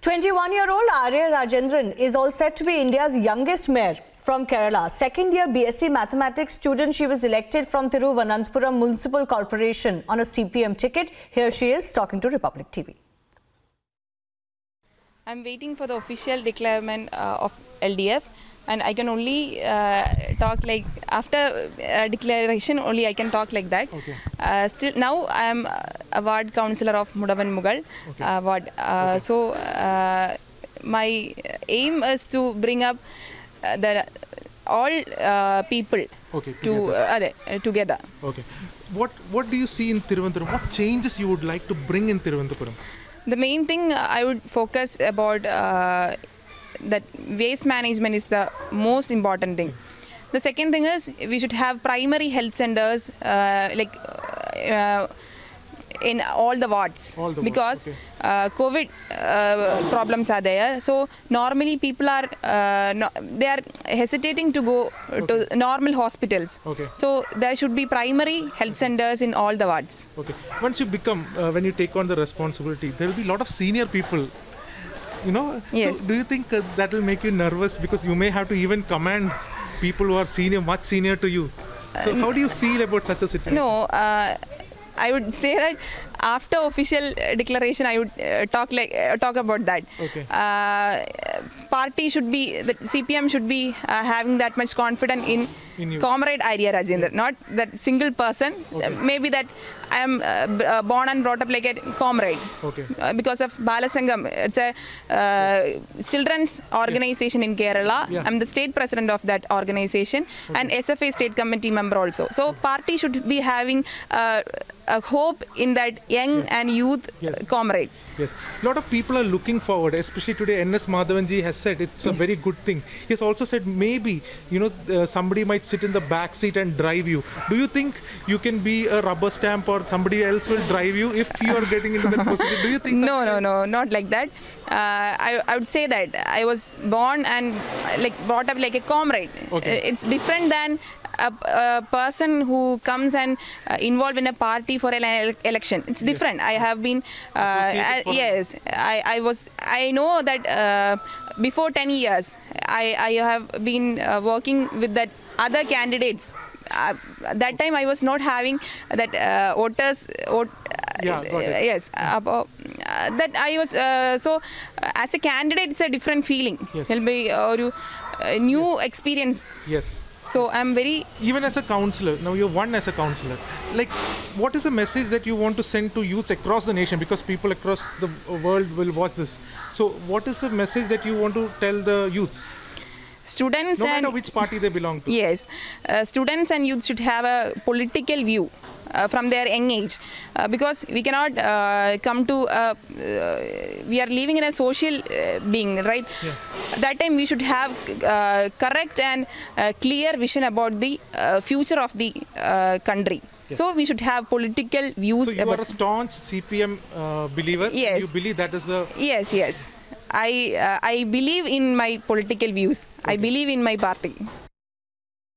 21-year-old Arya Rajendran is all set to be India's youngest mayor from Kerala. Second-year BSc Mathematics student, she was elected from Thiruvananthapuram Municipal Corporation on a CPM ticket. Here she is talking to Republic TV. I'm waiting for the official declaration of LDF, and I can only talk like after declaration only I can talk like that. Okay. Still now I am a ward councillor of Mudavan Mughal ward. So my aim is to bring up all people together. Okay. What do you see in Thiruvananthapuram? What changes you would like to bring in Thiruvananthapuram? The main thing I would focus about that waste management is the most important thing. The second thing is we should have primary health centers in all the wards, because COVID problems are there. So normally people are they are hesitating to go to normal hospitals. So there should be primary health centers in all the wards. Once you become, when you take on the responsibility, there will be a lot of senior people. You know, yes. So do you think that will make you nervous, because you may have to even command people who are senior, much senior to you? So how do you feel about such a situation? No, I would say that after official declaration, I would talk about that. Party should be, the CPM should be having that much confidence in Comrade Arya Rajendran, not that single person. Maybe that I am born and brought up like a comrade because of Balasangam. It's a children's organization in Kerala. I'm the state president of that organization and SFA state committee member also. So party should be having a hope in that young and youth comrade. Yes, a lot of people are looking forward, especially today. NS Madhavanji has said it's a very good thing. He has also said maybe, you know, somebody might sit in the back seat and drive you. Do you think you can be a rubber stamp or somebody else will drive you if you are getting into that position? Do you think so? No, not like that. I would say that I was born and brought up like a comrade. It's different than a person who comes and involved in a party for an election. It's different. I have been yes, I know that before 10 years I have been working with that other candidates. That time I was not having that voters yes, that I was so as a candidate it's a different feeling. It'll be a new experience. So I'm very... Even as a councillor, now you're one as a councillor, like what is the message that you want to send to youths across the nation, because people across the world will watch this? So what is the message that you want to tell the youths? Students, no matter which party they belong to. Yes, students and youth should have a political view from their young age, because we cannot come to we are living in a social being, right? That time we should have correct and clear vision about the future of the country. So we should have political views. So you are a staunch CPM believer? Yes. You believe that is the... Yes. I believe in my political views. I believe in my party.